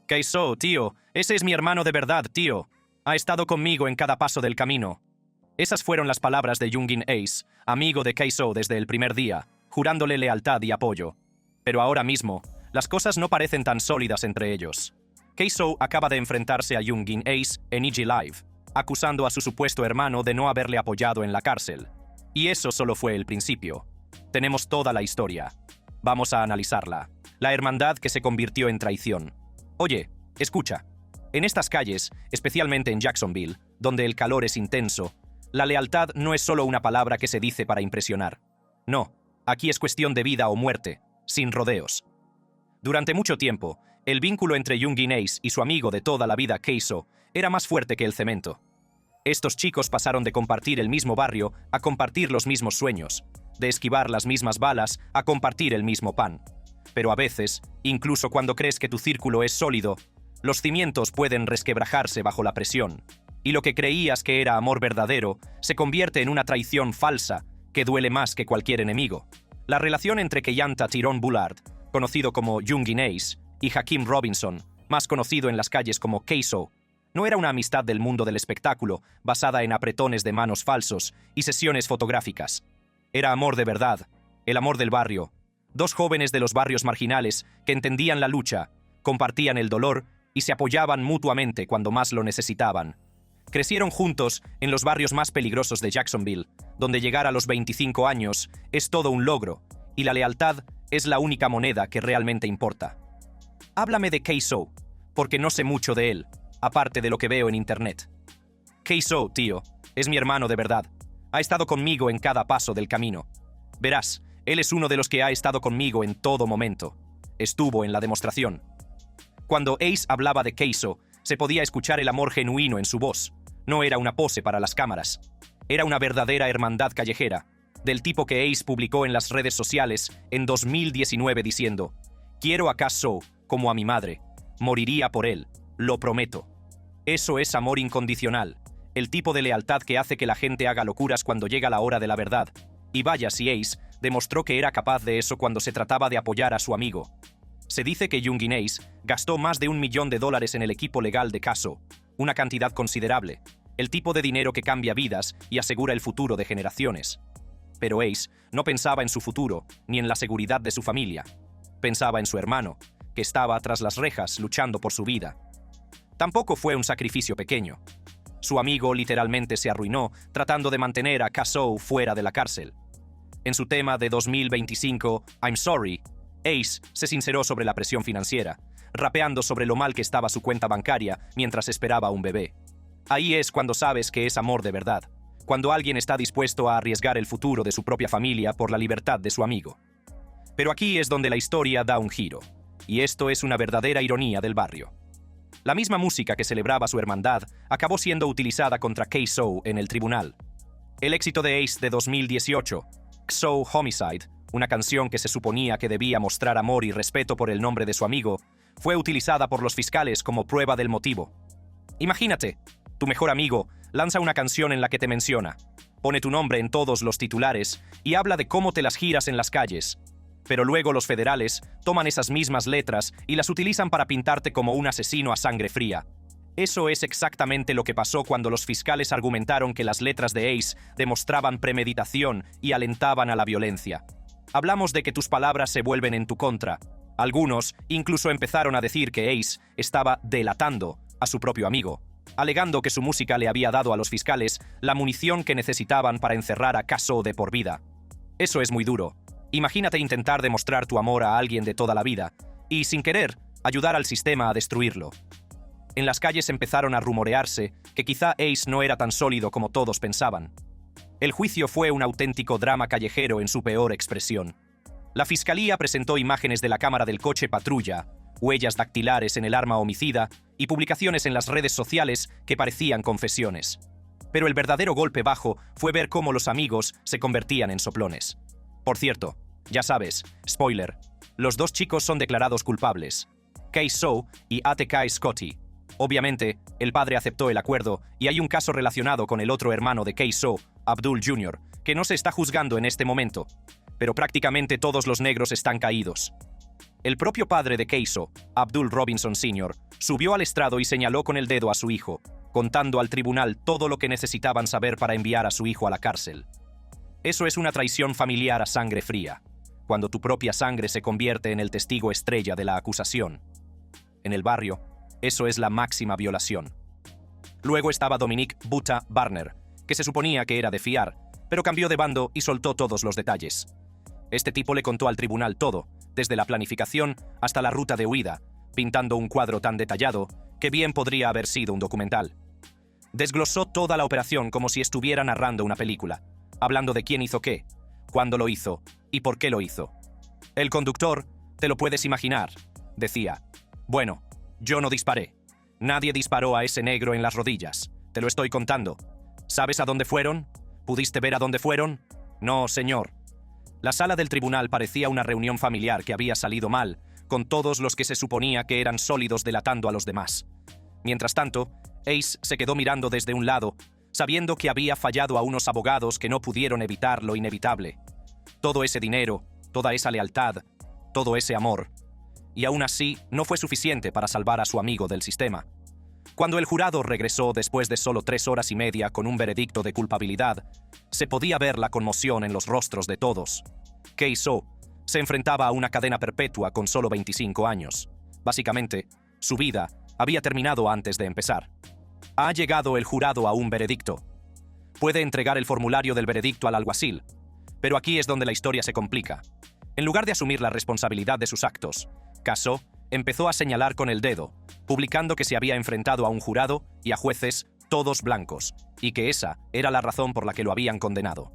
Keiso, tío, ese es mi hermano de verdad, tío. Ha estado conmigo en cada paso del camino. Esas fueron las palabras de Youngin Ace, amigo de Keiso desde el primer día, jurándole lealtad y apoyo. Pero ahora mismo, las cosas no parecen tan sólidas entre ellos. Keiso acaba de enfrentarse a Youngin Ace en EG Live, acusando a su supuesto hermano de no haberle apoyado en la cárcel. Y eso solo fue el principio. Tenemos toda la historia. Vamos a analizarla. La hermandad que se convirtió en traición. Oye, escucha. En estas calles, especialmente en Jacksonville, donde el calor es intenso, la lealtad no es solo una palabra que se dice para impresionar. No, aquí es cuestión de vida o muerte, sin rodeos. Durante mucho tiempo, el vínculo entre Youngin Ace y su amigo de toda la vida Keiso era más fuerte que el cemento. Estos chicos pasaron de compartir el mismo barrio a compartir los mismos sueños, de esquivar las mismas balas a compartir el mismo pan. Pero a veces, incluso cuando crees que tu círculo es sólido, los cimientos pueden resquebrajarse bajo la presión, y lo que creías que era amor verdadero se convierte en una traición falsa que duele más que cualquier enemigo. La relación entre Keyanta Tyrone Bullard, conocido como Youngin Ace, y Hakeem Robinson, más conocido en las calles como Keiso, no era una amistad del mundo del espectáculo basada en apretones de manos falsos y sesiones fotográficas. Era amor de verdad, el amor del barrio. Dos jóvenes de los barrios marginales que entendían la lucha, compartían el dolor y se apoyaban mutuamente cuando más lo necesitaban. Crecieron juntos en los barrios más peligrosos de Jacksonville, donde llegar a los 25 años es todo un logro, y la lealtad es la única moneda que realmente importa. Háblame de Keiso, porque no sé mucho de él, aparte de lo que veo en internet. Keiso, tío, es mi hermano de verdad. Ha estado conmigo en cada paso del camino. Verás, él es uno de los que ha estado conmigo en todo momento. Estuvo en la demostración. Cuando Ace hablaba de Keiso, se podía escuchar el amor genuino en su voz. No era una pose para las cámaras. Era una verdadera hermandad callejera, del tipo que Ace publicó en las redes sociales en 2019 diciendo: «Quiero a Keiso como a mi madre. Moriría por él. Lo prometo». Eso es amor incondicional, el tipo de lealtad que hace que la gente haga locuras cuando llega la hora de la verdad. Y vaya si Ace demostró que era capaz de eso cuando se trataba de apoyar a su amigo. Se dice que Youngin Ace gastó más de $1 millón en el equipo legal de Keiso, una cantidad considerable, el tipo de dinero que cambia vidas y asegura el futuro de generaciones. Pero Ace no pensaba en su futuro, ni en la seguridad de su familia. Pensaba en su hermano, que estaba tras las rejas luchando por su vida. Tampoco fue un sacrificio pequeño. Su amigo literalmente se arruinó tratando de mantener a Keiso fuera de la cárcel. En su tema de 2025, I'm Sorry, Ace se sinceró sobre la presión financiera, rapeando sobre lo mal que estaba su cuenta bancaria mientras esperaba un bebé. Ahí es cuando sabes que es amor de verdad, cuando alguien está dispuesto a arriesgar el futuro de su propia familia por la libertad de su amigo. Pero aquí es donde la historia da un giro, y esto es una verdadera ironía del barrio. La misma música que celebraba su hermandad acabó siendo utilizada contra Keiso en el tribunal. El éxito de Ace de 2018, Keiso Homicide, una canción que se suponía que debía mostrar amor y respeto por el nombre de su amigo, fue utilizada por los fiscales como prueba del motivo. Imagínate, tu mejor amigo lanza una canción en la que te menciona, pone tu nombre en todos los titulares y habla de cómo te las giras en las calles. Pero luego los federales toman esas mismas letras y las utilizan para pintarte como un asesino a sangre fría. Eso es exactamente lo que pasó cuando los fiscales argumentaron que las letras de Ace demostraban premeditación y alentaban a la violencia. Hablamos de que tus palabras se vuelven en tu contra. Algunos incluso empezaron a decir que Ace estaba delatando a su propio amigo, alegando que su música le había dado a los fiscales la munición que necesitaban para encerrar a Keiso de por vida. Eso es muy duro. Imagínate intentar demostrar tu amor a alguien de toda la vida y, sin querer, ayudar al sistema a destruirlo. En las calles empezaron a rumorearse que quizá Ace no era tan sólido como todos pensaban. El juicio fue un auténtico drama callejero en su peor expresión. La fiscalía presentó imágenes de la cámara del coche patrulla, huellas dactilares en el arma homicida y publicaciones en las redes sociales que parecían confesiones. Pero el verdadero golpe bajo fue ver cómo los amigos se convertían en soplones. Por cierto, ya sabes, spoiler, los dos chicos son declarados culpables, Keiso y Atekai Scotty. Obviamente, el padre aceptó el acuerdo y hay un caso relacionado con el otro hermano de Keiso, Abdul Jr., que no se está juzgando en este momento, pero prácticamente todos los negros están caídos. El propio padre de Keiso, Abdul Robinson Sr., subió al estrado y señaló con el dedo a su hijo, contando al tribunal todo lo que necesitaban saber para enviar a su hijo a la cárcel. Eso es una traición familiar a sangre fría, cuando tu propia sangre se convierte en el testigo estrella de la acusación. En el barrio, eso es la máxima violación. Luego estaba Dominique Buta Barner, que se suponía que era de fiar, pero cambió de bando y soltó todos los detalles. Este tipo le contó al tribunal todo, desde la planificación hasta la ruta de huida, pintando un cuadro tan detallado que bien podría haber sido un documental. Desglosó toda la operación como si estuviera narrando una película, hablando de quién hizo qué, cuándo lo hizo y por qué lo hizo. El conductor, te lo puedes imaginar, decía: bueno, yo no disparé. Nadie disparó a ese negro en las rodillas. Te lo estoy contando. ¿Sabes a dónde fueron? ¿Pudiste ver a dónde fueron? No, señor. La sala del tribunal parecía una reunión familiar que había salido mal, con todos los que se suponía que eran sólidos delatando a los demás. Mientras tanto, Ace se quedó mirando desde un lado, sabiendo que había fallado a unos abogados que no pudieron evitar lo inevitable. Todo ese dinero, toda esa lealtad, todo ese amor. Y aún así, no fue suficiente para salvar a su amigo del sistema. Cuando el jurado regresó después de solo 3 horas y media con un veredicto de culpabilidad, se podía ver la conmoción en los rostros de todos. Keiso se enfrentaba a una cadena perpetua con solo 25 años. Básicamente, su vida había terminado antes de empezar. Ha llegado el jurado a un veredicto. Puede entregar el formulario del veredicto al alguacil, pero aquí es donde la historia se complica. En lugar de asumir la responsabilidad de sus actos, Caso empezó a señalar con el dedo, publicando que se había enfrentado a un jurado y a jueces todos blancos, y que esa era la razón por la que lo habían condenado.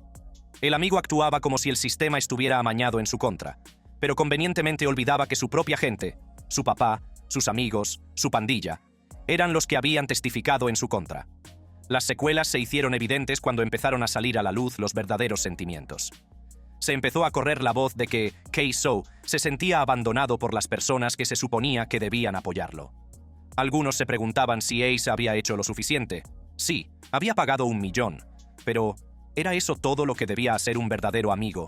El amigo actuaba como si el sistema estuviera amañado en su contra, pero convenientemente olvidaba que su propia gente, su papá, sus amigos, su pandilla, eran los que habían testificado en su contra. Las secuelas se hicieron evidentes cuando empezaron a salir a la luz los verdaderos sentimientos. Se empezó a correr la voz de que Keiso se sentía abandonado por las personas que se suponía que debían apoyarlo. Algunos se preguntaban si Ace había hecho lo suficiente. Sí, había pagado $1 millón, pero ¿era eso todo lo que debía hacer un verdadero amigo?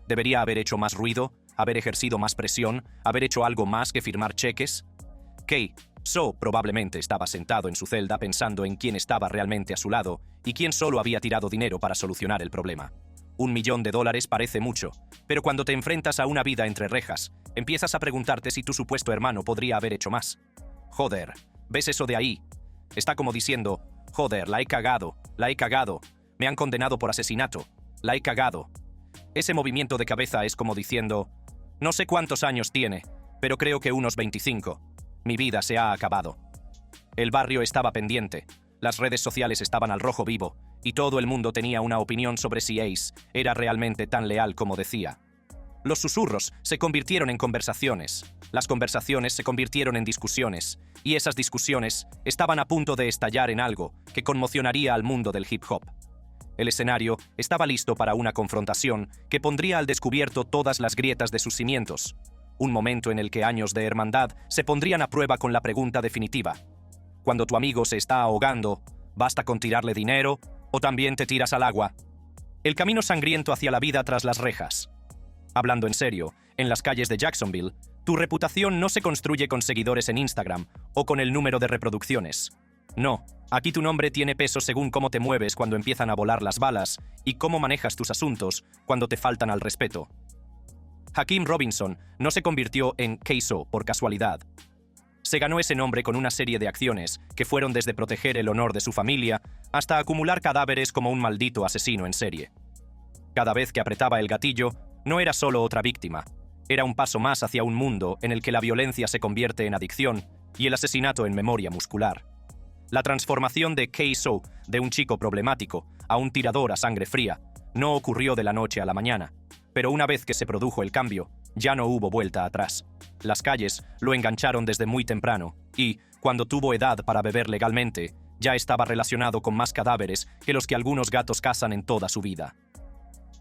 ¿Debería haber hecho más ruido, haber ejercido más presión, haber hecho algo más que firmar cheques? Keiso probablemente estaba sentado en su celda pensando en quién estaba realmente a su lado y quién solo había tirado dinero para solucionar el problema. $1 millón parece mucho, pero cuando te enfrentas a una vida entre rejas, empiezas a preguntarte si tu supuesto hermano podría haber hecho más. Joder, ¿ves eso de ahí? Está como diciendo: joder, la he cagado, me han condenado por asesinato, la he cagado. Ese movimiento de cabeza es como diciendo: no sé cuántos años tiene, pero creo que unos 25. Mi vida se ha acabado. El barrio estaba pendiente, las redes sociales estaban al rojo vivo, y todo el mundo tenía una opinión sobre si Ace era realmente tan leal como decía. Los susurros se convirtieron en conversaciones, las conversaciones se convirtieron en discusiones, y esas discusiones estaban a punto de estallar en algo que conmocionaría al mundo del hip hop. El escenario estaba listo para una confrontación que pondría al descubierto todas las grietas de sus cimientos. Un momento en el que años de hermandad se pondrían a prueba con la pregunta definitiva: cuando tu amigo se está ahogando, ¿basta con tirarle dinero o también te tiras al agua? El camino sangriento hacia la vida tras las rejas. Hablando en serio, en las calles de Jacksonville, tu reputación no se construye con seguidores en Instagram o con el número de reproducciones. No, aquí tu nombre tiene peso según cómo te mueves cuando empiezan a volar las balas y cómo manejas tus asuntos cuando te faltan al respeto. Hakeem Robinson no se convirtió en Keiso por casualidad. Se ganó ese nombre con una serie de acciones que fueron desde proteger el honor de su familia hasta acumular cadáveres como un maldito asesino en serie. Cada vez que apretaba el gatillo, no era solo otra víctima, era un paso más hacia un mundo en el que la violencia se convierte en adicción y el asesinato en memoria muscular. La transformación de Keiso de un chico problemático a un tirador a sangre fría no ocurrió de la noche a la mañana, pero una vez que se produjo el cambio, ya no hubo vuelta atrás. Las calles lo engancharon desde muy temprano y, cuando tuvo edad para beber legalmente, ya estaba relacionado con más cadáveres que los que algunos gatos cazan en toda su vida.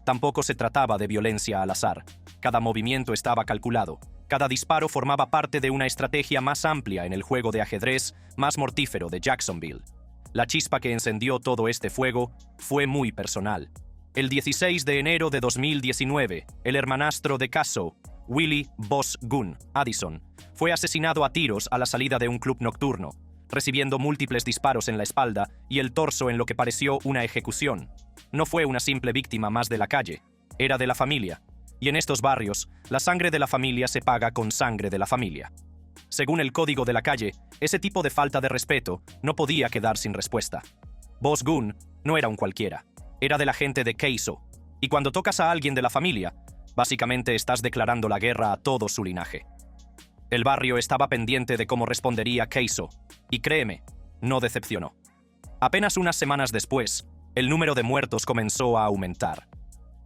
Tampoco se trataba de violencia al azar. Cada movimiento estaba calculado. Cada disparo formaba parte de una estrategia más amplia en el juego de ajedrez más mortífero de Jacksonville. La chispa que encendió todo este fuego fue muy personal. El 16 de enero de 2019, el hermanastro de Caso Willie Boss Gunn Addison, fue asesinado a tiros a la salida de un club nocturno, recibiendo múltiples disparos en la espalda y el torso en lo que pareció una ejecución. No fue una simple víctima más de la calle, era de la familia. Y en estos barrios, la sangre de la familia se paga con sangre de la familia. Según el código de la calle, ese tipo de falta de respeto no podía quedar sin respuesta. Boss Gunn no era un cualquiera, era de la gente de Keiso, y cuando tocas a alguien de la familia, básicamente estás declarando la guerra a todo su linaje. El barrio estaba pendiente de cómo respondería Keiso, y créeme, no decepcionó. Apenas unas semanas después, el número de muertos comenzó a aumentar.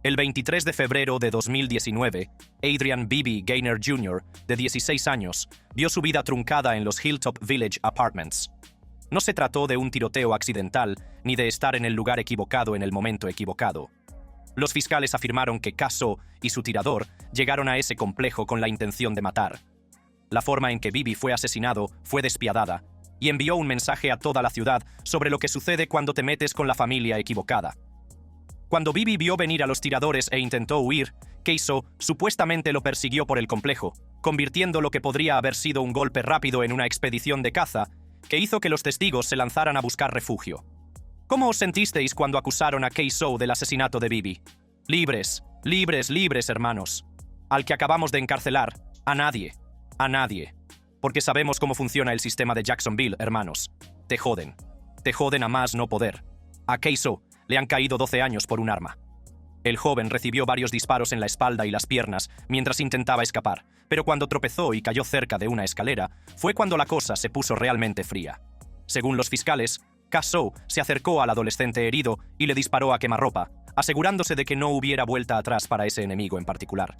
El 23 de febrero de 2019, Adrian Bibi Gaynor Jr., de 16 años, vio su vida truncada en los Hilltop Village Apartments. No se trató de un tiroteo accidental ni de estar en el lugar equivocado en el momento equivocado. Los fiscales afirmaron que Kaso y su tirador llegaron a ese complejo con la intención de matar. La forma en que Bibi fue asesinado fue despiadada y envió un mensaje a toda la ciudad sobre lo que sucede cuando te metes con la familia equivocada. Cuando Bibi vio venir a los tiradores e intentó huir, Keiso supuestamente lo persiguió por el complejo, convirtiendo lo que podría haber sido un golpe rápido en una expedición de caza que hizo que los testigos se lanzaran a buscar refugio. ¿Cómo os sentisteis cuando acusaron a Keiso del asesinato de Bibi? Libres, libres, libres, hermanos. Al que acabamos de encarcelar, a nadie. A nadie. Porque sabemos cómo funciona el sistema de Jacksonville, hermanos. Te joden. Te joden a más no poder. A Keiso le han caído 12 años por un arma. El joven recibió varios disparos en la espalda y las piernas mientras intentaba escapar, pero cuando tropezó y cayó cerca de una escalera, fue cuando la cosa se puso realmente fría. Según los fiscales, Kaso se acercó al adolescente herido y le disparó a quemarropa, asegurándose de que no hubiera vuelta atrás para ese enemigo en particular.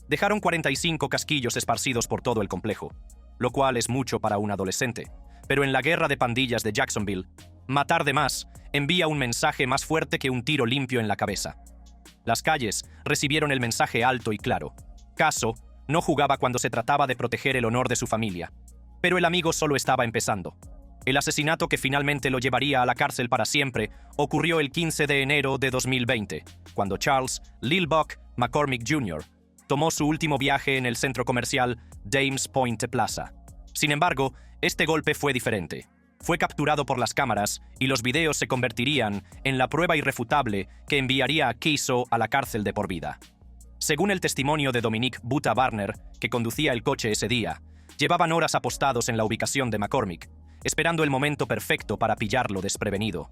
Dejaron 45 casquillos esparcidos por todo el complejo, lo cual es mucho para un adolescente, pero en la guerra de pandillas de Jacksonville, matar de más envía un mensaje más fuerte que un tiro limpio en la cabeza. Las calles recibieron el mensaje alto y claro. Kaso no jugaba cuando se trataba de proteger el honor de su familia, pero el amigo solo estaba empezando. El asesinato que finalmente lo llevaría a la cárcel para siempre ocurrió el 15 de enero de 2020, cuando Charles Lil Buck McCormick Jr. tomó su último viaje en el centro comercial Dames Point Plaza. Sin embargo, este golpe fue diferente. Fue capturado por las cámaras y los videos se convertirían en la prueba irrefutable que enviaría a Keiso a la cárcel de por vida. Según el testimonio de Dominique Buta Barner, que conducía el coche ese día, llevaban horas apostados en la ubicación de McCormick, esperando el momento perfecto para pillarlo desprevenido.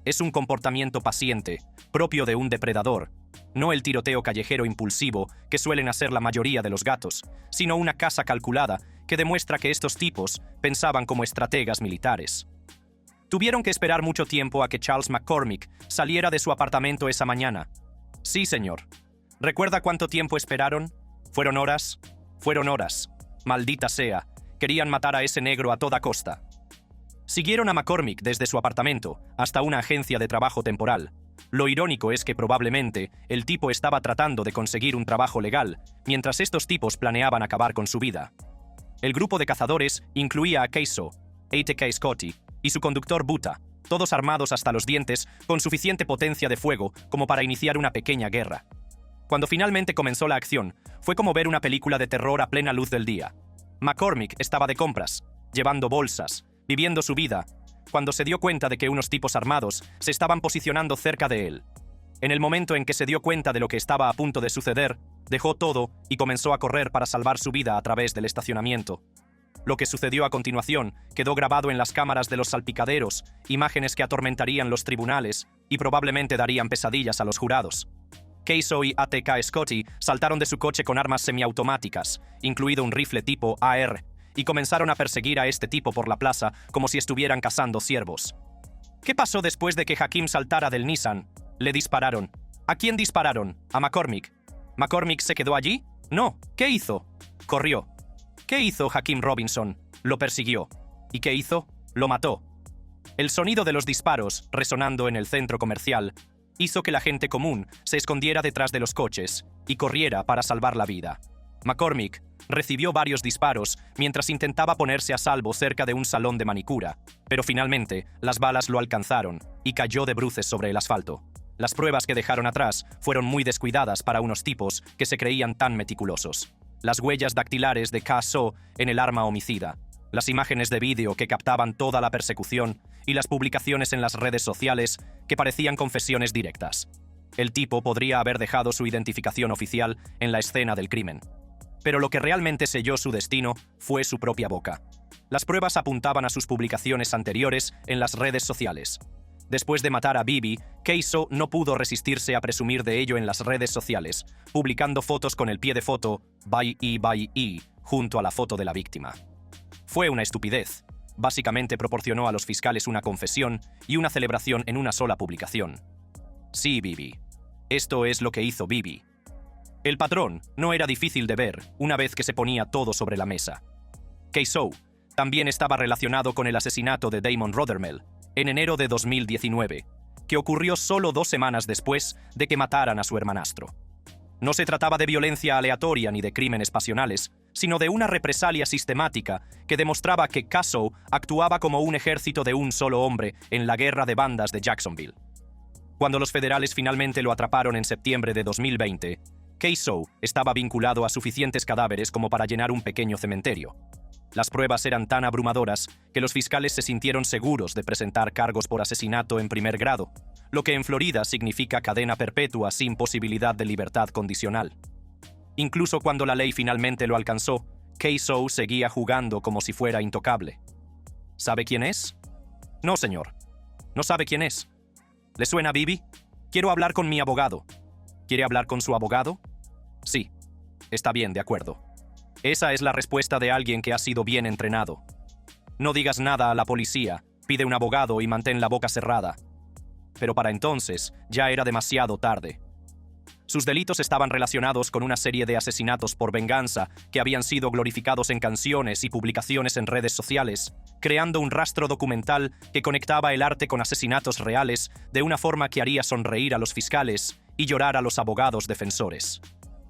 Es un comportamiento paciente, propio de un depredador, no el tiroteo callejero impulsivo que suelen hacer la mayoría de los gatos, sino una caza calculada que demuestra que estos tipos pensaban como estrategas militares. Tuvieron que esperar mucho tiempo a que Charles McCormick saliera de su apartamento esa mañana. Sí, señor. ¿Recuerda cuánto tiempo esperaron? ¿Fueron horas? Fueron horas. Maldita sea. Querían matar a ese negro a toda costa. Siguieron a McCormick desde su apartamento hasta una agencia de trabajo temporal. Lo irónico es que probablemente el tipo estaba tratando de conseguir un trabajo legal, mientras estos tipos planeaban acabar con su vida. El grupo de cazadores incluía a Keiso, A.T.K. Scotty y su conductor Buta, todos armados hasta los dientes con suficiente potencia de fuego como para iniciar una pequeña guerra. Cuando finalmente comenzó la acción, fue como ver una película de terror a plena luz del día. McCormick estaba de compras, llevando bolsas, viviendo su vida, cuando se dio cuenta de que unos tipos armados se estaban posicionando cerca de él. En el momento en que se dio cuenta de lo que estaba a punto de suceder, dejó todo y comenzó a correr para salvar su vida a través del estacionamiento. Lo que sucedió a continuación quedó grabado en las cámaras de los salpicaderos, imágenes que atormentarían los tribunales y probablemente darían pesadillas a los jurados. Keiso y A.T.K. Scotty saltaron de su coche con armas semiautomáticas, incluido un rifle tipo AR, y comenzaron a perseguir a este tipo por la plaza como si estuvieran cazando ciervos. ¿Qué pasó después de que Hakim saltara del Nissan? Le dispararon. ¿A quién dispararon? A McCormick. ¿McCormick se quedó allí? No. ¿Qué hizo? Corrió. ¿Qué hizo Hakim Robinson? Lo persiguió. ¿Y qué hizo? Lo mató. El sonido de los disparos, resonando en el centro comercial, hizo que la gente común se escondiera detrás de los coches y corriera para salvar la vida. McCormick recibió varios disparos mientras intentaba ponerse a salvo cerca de un salón de manicura, pero finalmente las balas lo alcanzaron y cayó de bruces sobre el asfalto. Las pruebas que dejaron atrás fueron muy descuidadas para unos tipos que se creían tan meticulosos. las huellas dactilares de Ka-So en el arma homicida, las imágenes de vídeo que captaban toda la persecución y las publicaciones en las redes sociales que parecían confesiones directas. El tipo podría haber dejado su identificación oficial en la escena del crimen. Pero lo que realmente selló su destino fue su propia boca. Las pruebas apuntaban a sus publicaciones anteriores en las redes sociales. Después de matar a Bibi, Ka-So no pudo resistirse a presumir de ello en las redes sociales, publicando fotos con el pie de foto bye junto a la foto de la víctima. Fue una estupidez. Básicamente proporcionó a los fiscales una confesión y una celebración en una sola publicación. Sí, Bibi. Esto es lo que hizo Bibi. El patrón no era difícil de ver una vez que se ponía todo sobre la mesa. Ka-So también estaba relacionado con el asesinato de Damon Rothermel en enero de 2019, que ocurrió solo 2 semanas después de que mataran a su hermanastro. No se trataba de violencia aleatoria ni de crímenes pasionales, sino de una represalia sistemática que demostraba que Ka-So actuaba como un ejército de un solo hombre en la guerra de bandas de Jacksonville. Cuando los federales finalmente lo atraparon en septiembre de 2020, Ka-So estaba vinculado a suficientes cadáveres como para llenar un pequeño cementerio. Las pruebas eran tan abrumadoras que los fiscales se sintieron seguros de presentar cargos por asesinato en primer grado, lo que en Florida significa cadena perpetua sin posibilidad de libertad condicional. Incluso cuando la ley finalmente lo alcanzó, Ka-So seguía jugando como si fuera intocable. ¿Sabe quién es? No, señor. ¿No sabe quién es? ¿Le suena Bibi? Quiero hablar con mi abogado. ¿Quiere hablar con su abogado? Sí. Está bien, de acuerdo. Esa es la respuesta de alguien que ha sido bien entrenado. No digas nada a la policía, pide un abogado y mantén la boca cerrada. Pero para entonces ya era demasiado tarde. Sus delitos estaban relacionados con una serie de asesinatos por venganza que habían sido glorificados en canciones y publicaciones en redes sociales, creando un rastro documental que conectaba el arte con asesinatos reales de una forma que haría sonreír a los fiscales y llorar a los abogados defensores.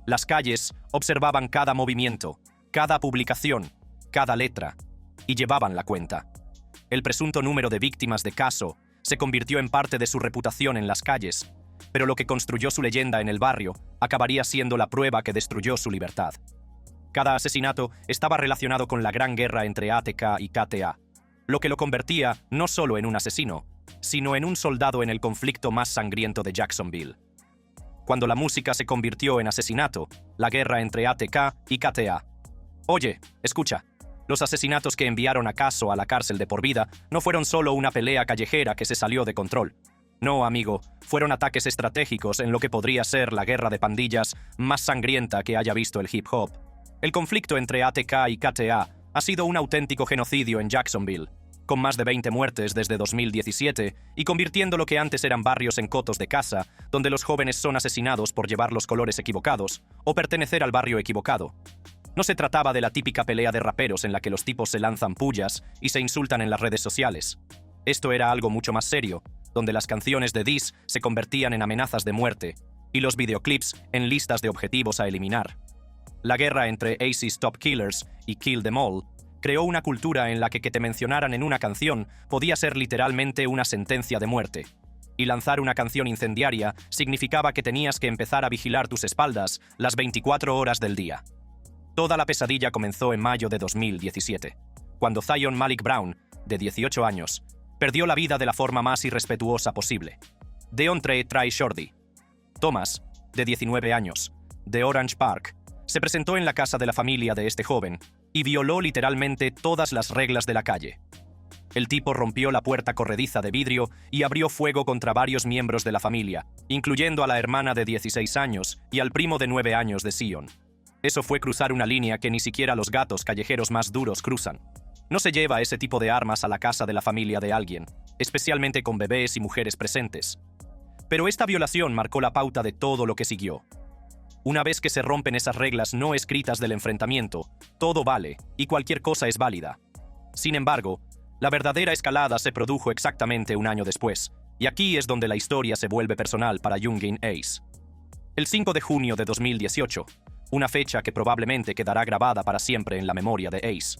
Las calles observaban cada movimiento, cada publicación, cada letra, y llevaban la cuenta. El presunto número de víctimas de Ka-So se convirtió en parte de su reputación en las calles, pero lo que construyó su leyenda en el barrio acabaría siendo la prueba que destruyó su libertad. Cada asesinato estaba relacionado con la gran guerra entre ATK y KTA, lo que lo convertía no solo en un asesino, sino en un soldado en el conflicto más sangriento de Jacksonville. Cuando la música se convirtió en asesinato, la guerra entre ATK y KTA. Oye, escucha, los asesinatos que enviaron a Ka-So a la cárcel de por vida no fueron solo una pelea callejera que se salió de control. No, amigo, fueron ataques estratégicos en lo que podría ser la guerra de pandillas más sangrienta que haya visto el hip hop. El conflicto entre ATK y KTA ha sido un auténtico genocidio en Jacksonville, con más de 20 muertes desde 2017 y convirtiendo lo que antes eran barrios en cotos de caza, donde los jóvenes son asesinados por llevar los colores equivocados o pertenecer al barrio equivocado. No se trataba de la típica pelea de raperos en la que los tipos se lanzan pullas y se insultan en las redes sociales. Esto era algo mucho más serio, donde las canciones de diss se convertían en amenazas de muerte y los videoclips en listas de objetivos a eliminar. La guerra entre AC's Top Killers y Kill Them All creó una cultura en la que te mencionaran en una canción podía ser literalmente una sentencia de muerte. Y lanzar una canción incendiaria significaba que tenías que empezar a vigilar tus espaldas las 24 horas del día. Toda la pesadilla comenzó en mayo de 2017, cuando Zion Malik Brown, de 18 años, perdió la vida de la forma más irrespetuosa posible. DeAndre Trai Shorty Thomas, de 19 años, de Orange Park, se presentó en la casa de la familia de este joven y violó literalmente todas las reglas de la calle. El tipo rompió la puerta corrediza de vidrio y abrió fuego contra varios miembros de la familia, incluyendo a la hermana de 16 años y al primo de 9 años de Zion. Eso fue cruzar una línea que ni siquiera los gatos callejeros más duros cruzan. No se lleva ese tipo de armas a la casa de la familia de alguien, especialmente con bebés y mujeres presentes. Pero esta violación marcó la pauta de todo lo que siguió. Una vez que se rompen esas reglas no escritas del enfrentamiento, todo vale y cualquier cosa es válida. Sin embargo, la verdadera escalada se produjo exactamente un año después, y aquí es donde la historia se vuelve personal para Youngin Ace. El 5 de junio de 2018, una fecha que probablemente quedará grabada para siempre en la memoria de Ace.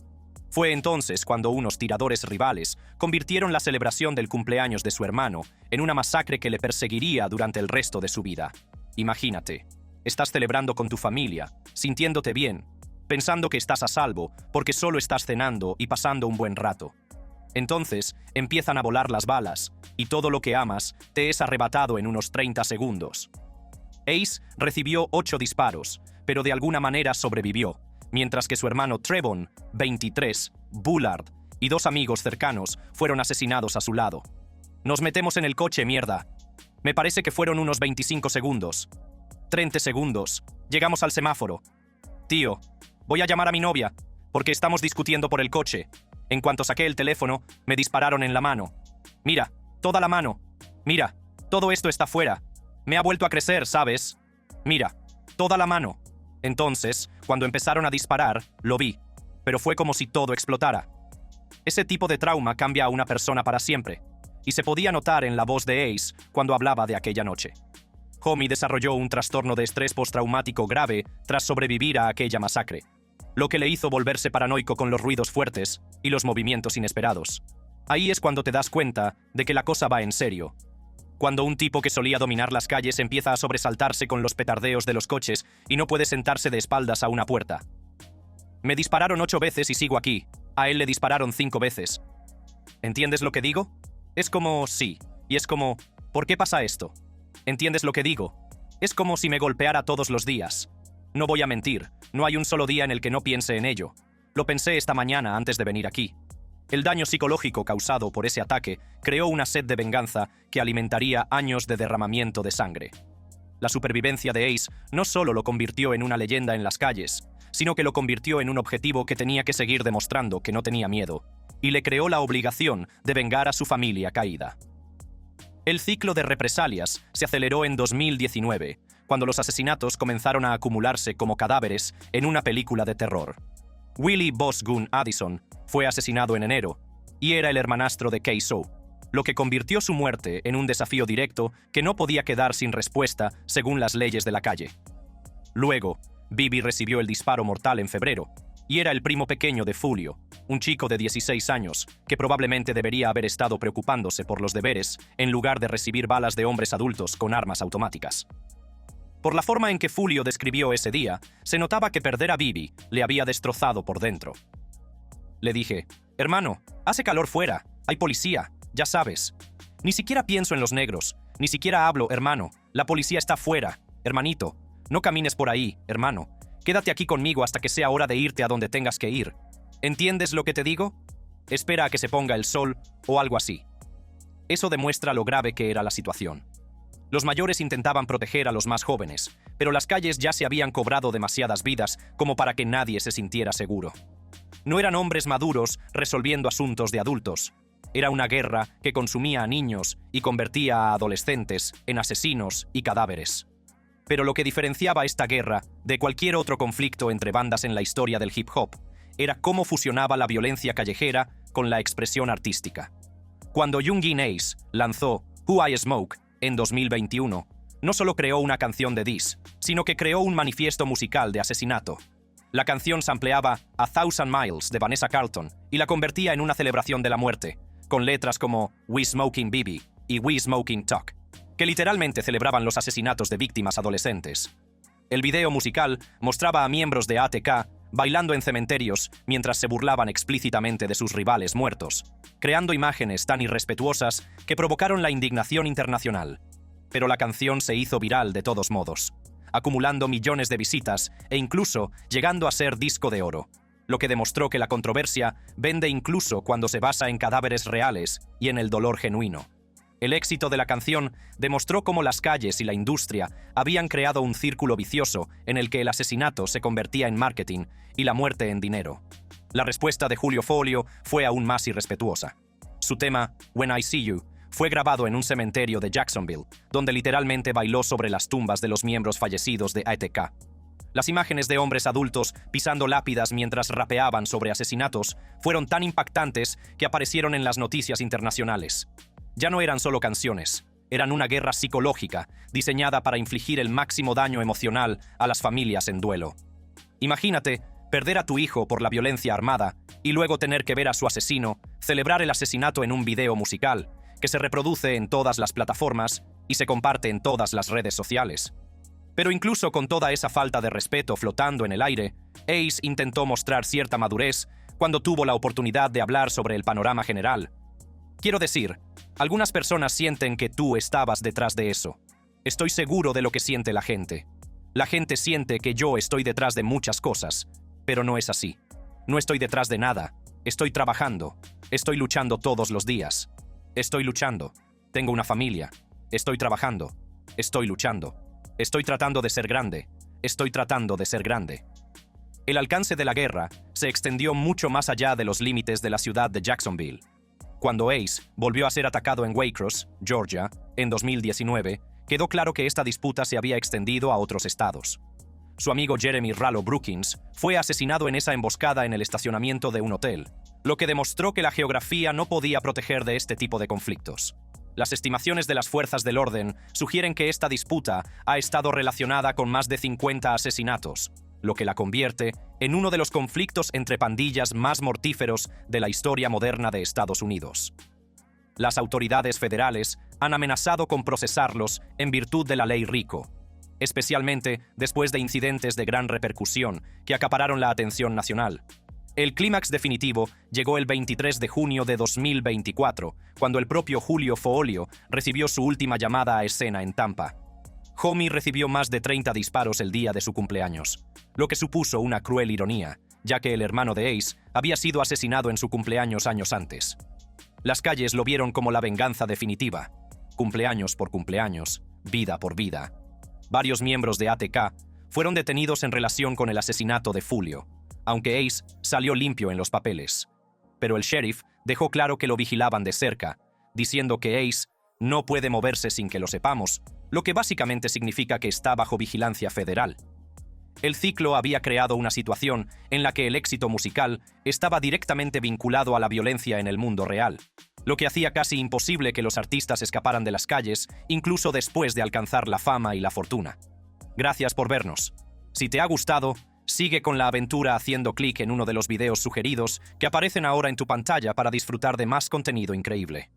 Fue entonces cuando unos tiradores rivales convirtieron la celebración del cumpleaños de su hermano en una masacre que le perseguiría durante el resto de su vida. Imagínate. Estás celebrando con tu familia, sintiéndote bien, pensando que estás a salvo porque solo estás cenando y pasando un buen rato. Entonces, empiezan a volar las balas, y todo lo que amas te es arrebatado en unos 30 segundos. Ace recibió 8 disparos, pero de alguna manera sobrevivió, mientras que su hermano Trevon, 23, Bullard y 2 amigos cercanos fueron asesinados a su lado. Nos metemos en el coche, mierda. Me parece que fueron unos 25 segundos. 30 segundos. Llegamos al semáforo. Tío, voy a llamar a mi novia, porque estamos discutiendo por el coche. En cuanto saqué el teléfono, me dispararon en la mano. Mira, toda la mano. Mira, todo esto está fuera. Me ha vuelto a crecer, ¿sabes? Mira, toda la mano. Entonces, cuando empezaron a disparar, lo vi, pero fue como si todo explotara. Ese tipo de trauma cambia a una persona para siempre, y se podía notar en la voz de Ace cuando hablaba de aquella noche. Homie desarrolló un trastorno de estrés postraumático grave tras sobrevivir a aquella masacre, lo que le hizo volverse paranoico con los ruidos fuertes y los movimientos inesperados. Ahí es cuando te das cuenta de que la cosa va en serio. Cuando un tipo que solía dominar las calles empieza a sobresaltarse con los petardeos de los coches y no puede sentarse de espaldas a una puerta. Me dispararon 8 veces y sigo aquí. A él le dispararon 5 veces. ¿Entiendes lo que digo? Es como sí, y es como ¿por qué pasa esto? ¿Entiendes lo que digo? Es como si me golpeara todos los días. No voy a mentir, no hay un solo día en el que no piense en ello. Lo pensé esta mañana antes de venir aquí. El daño psicológico causado por ese ataque creó una sed de venganza que alimentaría años de derramamiento de sangre. La supervivencia de Ace no solo lo convirtió en una leyenda en las calles, sino que lo convirtió en un objetivo que tenía que seguir demostrando que no tenía miedo, y le creó la obligación de vengar a su familia caída. El ciclo de represalias se aceleró en 2019, cuando los asesinatos comenzaron a acumularse como cadáveres en una película de terror. Willie Boss Gunn Addison fue asesinado en enero, y era el hermanastro de Kay-So, lo que convirtió su muerte en un desafío directo que no podía quedar sin respuesta según las leyes de la calle. Luego, Bibi recibió el disparo mortal en febrero, y era el primo pequeño de Fulio, un chico de 16 años que probablemente debería haber estado preocupándose por los deberes en lugar de recibir balas de hombres adultos con armas automáticas. Por la forma en que Fulio describió ese día, se notaba que perder a Bibi le había destrozado por dentro. Le dije, hermano, hace calor fuera, hay policía, ya sabes. Ni siquiera pienso en los negros, ni siquiera hablo, hermano, la policía está fuera, hermanito. No camines por ahí, hermano. Quédate aquí conmigo hasta que sea hora de irte a donde tengas que ir. ¿Entiendes lo que te digo? Espera a que se ponga el sol o algo así. Eso demuestra lo grave que era la situación. Los mayores intentaban proteger a los más jóvenes, pero las calles ya se habían cobrado demasiadas vidas como para que nadie se sintiera seguro. No eran hombres maduros resolviendo asuntos de adultos. Era una guerra que consumía a niños y convertía a adolescentes en asesinos y cadáveres. Pero lo que diferenciaba esta guerra de cualquier otro conflicto entre bandas en la historia del hip hop era cómo fusionaba la violencia callejera con la expresión artística. Cuando Youngin Ace lanzó Who I Smoke en 2021, no solo creó una canción de diss, sino que creó un manifiesto musical de asesinato. La canción sampleaba A Thousand Miles de Vanessa Carlton y la convertía en una celebración de la muerte, con letras como We Smoking Bibi y We Smoking Tuck, que literalmente celebraban los asesinatos de víctimas adolescentes. El video musical mostraba a miembros de ATK bailando en cementerios mientras se burlaban explícitamente de sus rivales muertos, creando imágenes tan irrespetuosas que provocaron la indignación internacional. Pero la canción se hizo viral de todos modos, acumulando millones de visitas e incluso llegando a ser disco de oro, lo que demostró que la controversia vende incluso cuando se basa en cadáveres reales y en el dolor genuino. El éxito de la canción demostró cómo las calles y la industria habían creado un círculo vicioso en el que el asesinato se convertía en marketing y la muerte en dinero. La respuesta de Julio Folio fue aún más irrespetuosa. Su tema, When I See You, fue grabado en un cementerio de Jacksonville, donde literalmente bailó sobre las tumbas de los miembros fallecidos de ATK. Las imágenes de hombres adultos pisando lápidas mientras rapeaban sobre asesinatos fueron tan impactantes que aparecieron en las noticias internacionales. Ya no eran solo canciones, eran una guerra psicológica diseñada para infligir el máximo daño emocional a las familias en duelo. Imagínate perder a tu hijo por la violencia armada y luego tener que ver a su asesino celebrar el asesinato en un video musical que se reproduce en todas las plataformas y se comparte en todas las redes sociales. Pero incluso con toda esa falta de respeto flotando en el aire, Ace intentó mostrar cierta madurez cuando tuvo la oportunidad de hablar sobre el panorama general. Quiero decir, algunas personas sienten que tú estabas detrás de eso. Estoy seguro de lo que siente la gente. La gente siente que yo estoy detrás de muchas cosas, pero no es así. No estoy detrás de nada. Estoy trabajando. Estoy luchando todos los días. Estoy luchando. Tengo una familia. Estoy trabajando. Estoy luchando. Estoy tratando de ser grande. Estoy tratando de ser grande. El alcance de la guerra se extendió mucho más allá de los límites de la ciudad de Jacksonville. Cuando Ace volvió a ser atacado en Waycross, Georgia, en 2019, quedó claro que esta disputa se había extendido a otros estados. Su amigo Jeremy Rallo Brookins fue asesinado en esa emboscada en el estacionamiento de un hotel, lo que demostró que la geografía no podía proteger de este tipo de conflictos. Las estimaciones de las fuerzas del orden sugieren que esta disputa ha estado relacionada con más de 50 asesinatos, lo que la convierte en uno de los conflictos entre pandillas más mortíferos de la historia moderna de Estados Unidos. Las autoridades federales han amenazado con procesarlos en virtud de la ley RICO, especialmente después de incidentes de gran repercusión que acapararon la atención nacional. El clímax definitivo llegó el 23 de junio de 2024, cuando el propio Julio Foolio recibió su última llamada a escena en Tampa. Homie recibió más de 30 disparos el día de su cumpleaños, lo que supuso una cruel ironía, ya que el hermano de Ace había sido asesinado en su cumpleaños años antes. Las calles lo vieron como la venganza definitiva, cumpleaños por cumpleaños, vida por vida. Varios miembros de ATK fueron detenidos en relación con el asesinato de Fulio, aunque Ace salió limpio en los papeles. Pero el sheriff dejó claro que lo vigilaban de cerca, diciendo que Ace no puede moverse sin que lo sepamos, lo que básicamente significa que está bajo vigilancia federal. El ciclo había creado una situación en la que el éxito musical estaba directamente vinculado a la violencia en el mundo real, lo que hacía casi imposible que los artistas escaparan de las calles, incluso después de alcanzar la fama y la fortuna. Gracias por vernos. Si te ha gustado, sigue con la aventura haciendo clic en uno de los videos sugeridos que aparecen ahora en tu pantalla para disfrutar de más contenido increíble.